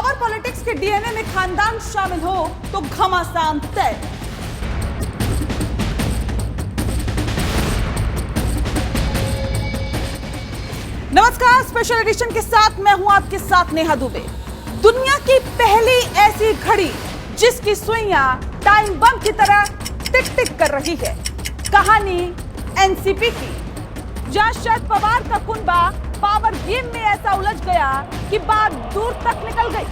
Power politics के DNA में खानदान शामिल हो तो घमासान तय। नमस्कार, स्पेशल एडिशन के साथ मैं हूं आपके साथ नेहा दुबे। दुनिया की पहली ऐसी घड़ी जिसकी सुइयां टाइम बम की तरह टिक टिक कर रही है, कहानी एनसीपी की, जहां शरद पवार का कुनबा पावर गेम में ऐसा उलझ गया कि बात दूर तक निकल गई।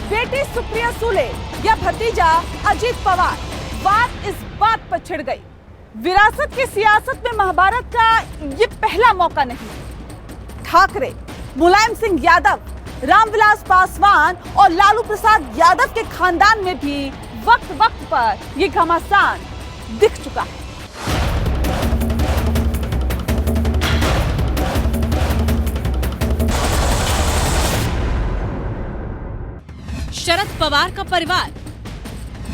बेटी सुप्रिया सुले या भतीजा अजीत पवार, बात इस बात पर छिड़ गई। विरासत की सियासत में महाभारत का ये पहला मौका नहीं। ठाकरे, मुलायम सिंह यादव, रामविलास पासवान और लालू प्रसाद यादव के खानदान में भी वक्त वक्त पर ये घमासान दिख चुका है। शरद पवार का परिवार,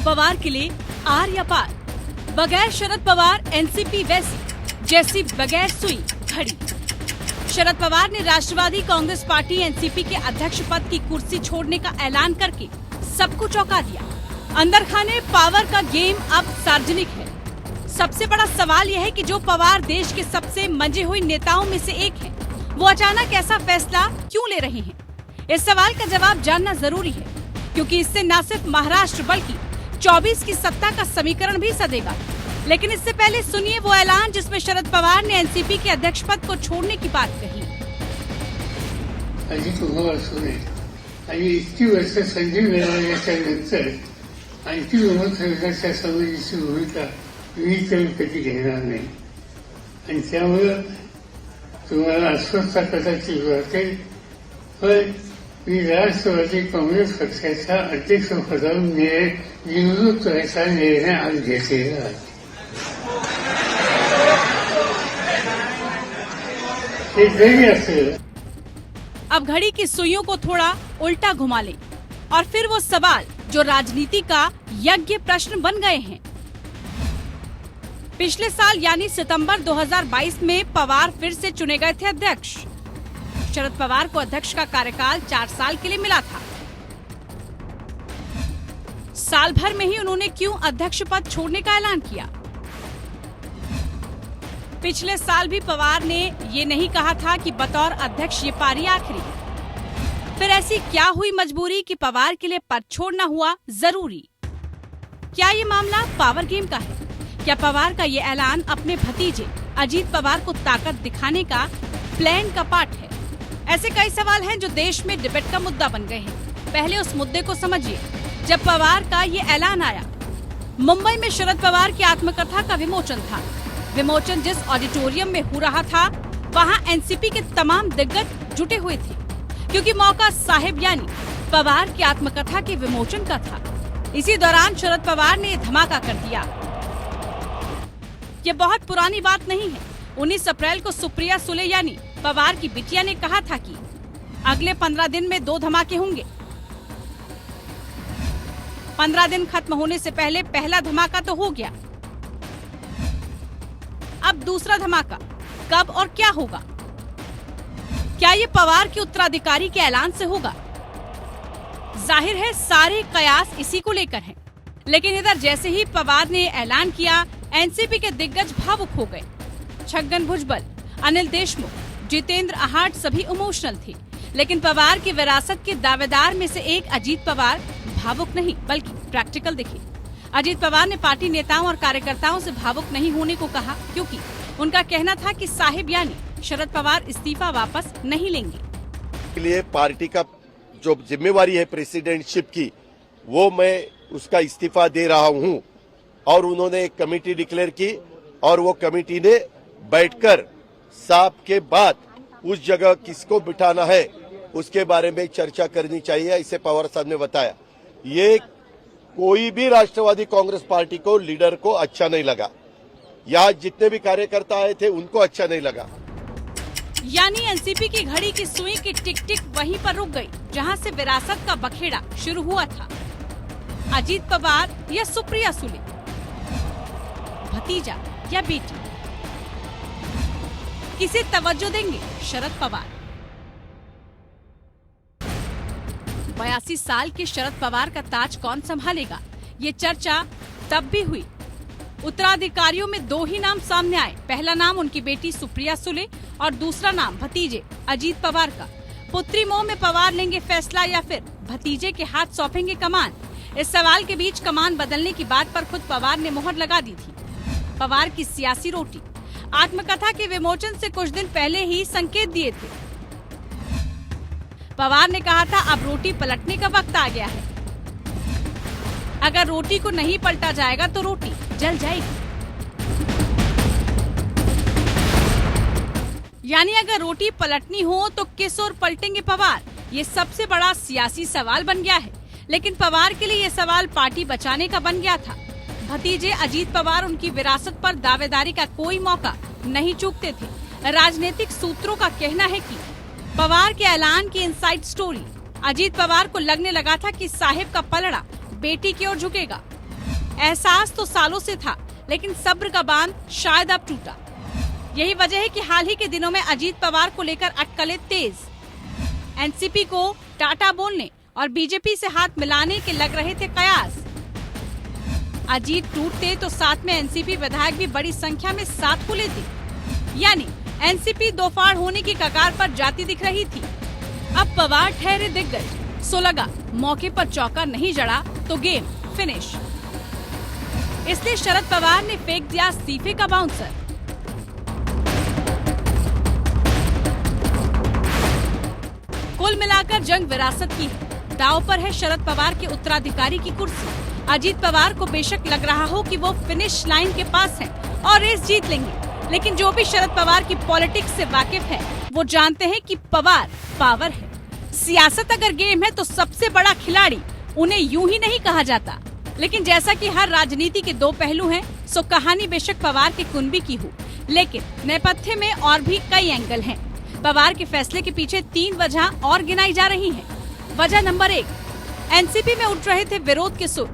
पवार के लिए आर या पार। बगैर शरद पवार एनसीपी वैसी जैसी बगैर सुई घड़ी। शरद पवार ने राष्ट्रवादी कांग्रेस पार्टी एनसीपी के अध्यक्ष पद की कुर्सी छोड़ने का ऐलान करके सबको चौंका दिया। अंदर खाने पावर का गेम अब सार्वजनिक है। सबसे बड़ा सवाल यह है कि जो पवार देश के सबसे मंजे हुए नेताओं में से एक है, वो अचानक ऐसा फैसला क्यों ले रहे हैं? इस सवाल का जवाब जानना जरूरी है, क्योंकि इससे न सिर्फ महाराष्ट्र बल्कि 24 की सत्ता का समीकरण भी सधेगा। लेकिन इससे पहले सुनिए वो ऐलान जिसमें शरद पवार ने एनसीपी के अध्यक्ष पद को छोड़ने की बात कही। अजित पवार सुने आणि इतकी वर्ष संधी मिळाल्याच्या नंतर आणखी 2 वर्षाच्या समितीची भूमिका मी तर कधी घेणार नाही, आणि त्यामुळे तुम्हाला अस्वस्थता कदाचित वाटेल, पण मी राष्ट्रवादी काँग्रेस पक्षाच्या अध्यक्षपदावर निवडणूक करायचा निर्णय आज घेतलेला आहे। अब घड़ी की सुइयों को थोड़ा उल्टा घुमा लें और फिर वो सवाल जो राजनीति का यज्ञ प्रश्न बन गए हैं। पिछले साल यानी सितंबर 2022 में पवार फिर से चुने गए थे अध्यक्ष। शरद पवार को अध्यक्ष का कार्यकाल 4 साल के लिए मिला था। साल भर में ही उन्होंने क्यों अध्यक्ष पद छोड़ने का ऐलान किया? पिछले साल भी पवार ने ये नहीं कहा था कि बतौर अध्यक्ष ये पारी आखिरी। फिर ऐसी क्या हुई मजबूरी कि पवार के लिए पद छोड़ना हुआ जरूरी? क्या ये मामला पावर गेम का है? क्या पवार का ये ऐलान अपने भतीजे अजीत पवार को ताकत दिखाने का प्लान का पार्ट है? ऐसे कई सवाल हैं जो देश में डिबेट का मुद्दा बन गए हैं। पहले उस मुद्दे को समझिए। जब पवार का ये ऐलान आया, मुंबई में शरद पवार की आत्मकथा का विमोचन था। विमोचन जिस ऑडिटोरियम में हो रहा था, वहाँ एनसीपी के तमाम दिग्गज जुटे हुए थे, क्योंकि मौका साहिब यानी पवार की आत्मकथा के विमोचन का था। इसी दौरान शरद पवार ने धमाका कर दिया। ये बहुत पुरानी बात नहीं है। 19 अप्रैल को सुप्रिया सुले यानी पवार की बिटिया ने कहा था कि अगले 15 दिन में 2 धमाके होंगे। 15 दिन खत्म होने से पहले पहला धमाका तो हो गया। अब दूसरा धमाका कब और क्या होगा? क्या ये पवार के उत्तराधिकारी के ऐलान से होगा? जाहिर है सारे कयास इसी को लेकर हैं। लेकिन इधर जैसे ही पवार ने ऐलान किया, एनसीपी के दिग्गज भावुक हो गए। छगन भुजबल, अनिल देशमुख, जितेंद्र आहाट सभी इमोशनल थे। लेकिन पवार की विरासत के दावेदार में से एक अजीत पवार भावुक नहीं बल्कि प्रैक्टिकल दिखे। अजीत पवार ने पार्टी नेताओं और कार्यकर्ताओं से भावुक नहीं होने को कहा, क्योंकि उनका कहना था कि साहिब यानी शरद पवार इस्तीफा वापस नहीं लेंगे। के लिए पार्टी का जो जिम्मेवारी है प्रेसिडेंटशिप की, वो मैं उसका इस्तीफा दे रहा हूं। और उन्होंने एक कमेटी डिक्लेयर की और वो कमेटी ने बैठकर साहब के बाद उस जगह किसको बिठाना है उसके बारे में चर्चा करनी चाहिए, ऐसे पवार साहब ने बताया। ये कोई भी राष्ट्रवादी कांग्रेस पार्टी को लीडर को अच्छा नहीं लगा। यहाँ जितने भी कार्यकर्ता आए थे उनको अच्छा नहीं लगा। यानी एनसीपी की घड़ी की सुई की टिक टिक वहीं पर रुक गई जहां से विरासत का बखेड़ा शुरू हुआ था। अजीत पवार या सुप्रिया सुले, भतीजा या बेटी, किसे तवज्जो देंगे शरद पवार? 82 साल के शरद पवार का ताज कौन संभालेगा, ये चर्चा तब भी हुई। उत्तराधिकारियों में 2 ही नाम सामने आए। पहला नाम उनकी बेटी सुप्रिया सुले और दूसरा नाम भतीजे अजीत पवार का। पुत्री मोह में पवार लेंगे फैसला या फिर भतीजे के हाथ सौंपेंगे कमान। इस सवाल के बीच कमान बदलने की बात पर खुद पवार ने मोहर लगा दी थी। पवार की सियासी रोटी आत्मकथा के विमोचन से कुछ दिन पहले ही संकेत दिए थे। पवार ने कहा था अब रोटी पलटने का वक्त आ गया है। अगर रोटी को नहीं पलटा जाएगा तो रोटी जल जाएगी। यानी अगर रोटी पलटनी हो तो किस ओर पलटेंगे पवार, ये सबसे बड़ा सियासी सवाल बन गया है। लेकिन पवार के लिए ये सवाल पार्टी बचाने का बन गया था। भतीजे अजीत पवार उनकी विरासत पर दावेदारी का कोई मौका नहीं चूकते थे। राजनीतिक सूत्रों का कहना है कि पवार के ऐलान की इनसाइड स्टोरी, अजीत पवार को लगने लगा था कि साहिब का पलड़ा बेटी की ओर झुकेगा। एहसास तो सालों से था, लेकिन सब्र का बांध शायद अब टूटा। यही वजह है कि हाल ही के दिनों में अजीत पवार को लेकर अटकलें तेज। एनसीपी को टाटा बोलने और बीजेपी से हाथ मिलाने के लग रहे थे कयास। अजीत टूटते तो साथ में एनसीपी विधायक भी बड़ी संख्या में साथ को लेते, यानी एनसीपी दो फाड़ होने की कगार पर जाती दिख रही थी। अब पवार ठहरे दिग्गज, सो लगा मौके पर चौका नहीं जड़ा तो गेम फिनिश। इसलिए शरद पवार ने फेंक दिया इस्तीफे का बाउंसर। कुल मिलाकर जंग विरासत की है। दांव पर है शरद पवार के उत्तराधिकारी की कुर्सी। अजीत पवार को बेशक लग रहा हो कि वो फिनिश लाइन के पास हैं और रेस जीत लेंगे, लेकिन जो भी शरद पवार की पॉलिटिक्स से वाकिफ है वो जानते हैं कि पवार पावर है। सियासत अगर गेम है तो सबसे बड़ा खिलाड़ी उन्हें यूं ही नहीं कहा जाता। लेकिन जैसा कि हर राजनीति के 2 पहलू हैं, सो कहानी बेशक पवार के कुनबी की हो, लेकिन नेपथ्य में और भी कई एंगल हैं। पवार के फैसले के पीछे 3 वजह और गिनाई जा रही हैं। वजह नंबर 1, एनसीपी में उठ रहे थे विरोध के सुर।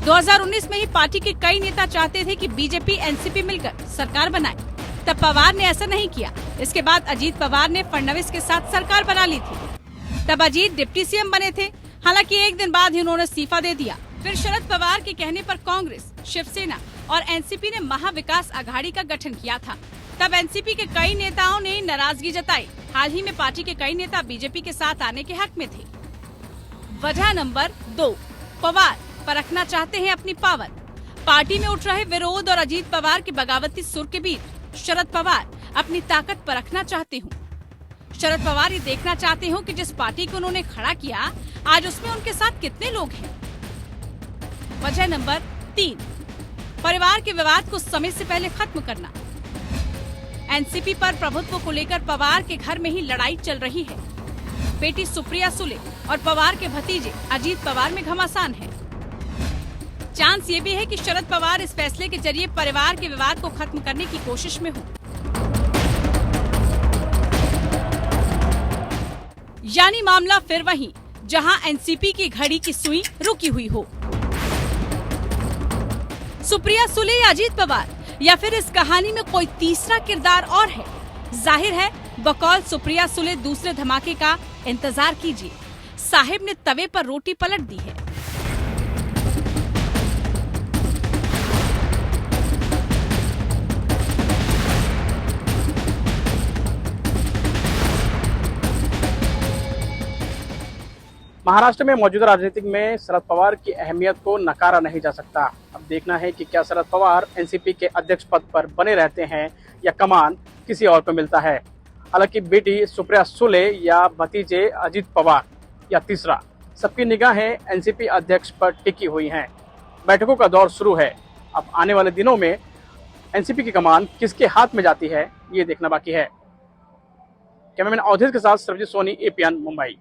2019 में ही पार्टी के कई नेता चाहते थे कि बीजेपी एनसीपी मिलकर सरकार बनाए। तब पवार ने ऐसा नहीं किया। इसके बाद अजीत पवार ने फडणवीस के साथ सरकार बना ली थी। तब अजीत डिप्टी सीएम बने थे, हालांकि 1 दिन बाद ही उन्होंने इस्तीफा दे दिया। फिर शरद पवार के कहने पर कांग्रेस, शिवसेना और एनसीपी ने महाविकास अघाड़ी का गठन किया था। तब एनसीपी के कई नेताओं ने नाराजगी जताई। हाल ही में पार्टी के कई नेता बीजेपी के साथ आने के हक में थे। वजह नंबर 2, पवार परखना चाहते हैं अपनी पावर। पार्टी में उठ रहे विरोध और अजीत पवार के बगावती सुर के बीच शरद पवार अपनी ताकत परखना चाहते हूँ। शरद पवार ये देखना चाहते हो कि जिस पार्टी को उन्होंने खड़ा किया, आज उसमें उनके साथ कितने लोग हैं। वजह नंबर 3, परिवार के विवाद को समय से पहले खत्म करना। एनसीपी पर प्रभुत्व को लेकर पवार के घर में ही लड़ाई चल रही है। बेटी सुप्रिया सुले और पवार के भतीजे अजीत पवार में घमासान है। चांस ये भी है कि शरद पवार इस फैसले के जरिए परिवार के विवाद को खत्म करने की कोशिश में हो। यानी मामला फिर वही, जहां एनसीपी की घड़ी की सुई रुकी हुई हो। सुप्रिया सुले या अजीत पवार, या फिर इस कहानी में कोई तीसरा किरदार और है। जाहिर है बकौल सुप्रिया सुले दूसरे धमाके का इंतजार कीजिए। साहिब ने तवे पर रोटी पलट दी है। महाराष्ट्र में मौजूदा राजनीतिक में शरद पवार की अहमियत को नकारा नहीं जा सकता। अब देखना है कि क्या शरद पवार एनसीपी के अध्यक्ष पद पर बने रहते हैं या कमान किसी और को मिलता है। हालांकि बेटी सुप्रिया सुले या भतीजे अजीत पवार या तीसरा, सबकी निगाहें एनसीपी अध्यक्ष पर टिकी हुई हैं। बैठकों का दौर शुरू है। अब आने वाले दिनों में एनसीपी की कमान किसके हाथ में जाती है, ये देखना बाकी है। कैमरामैन अवधेश के साथ सर्वजीत सोनी, एपीएन मुंबई।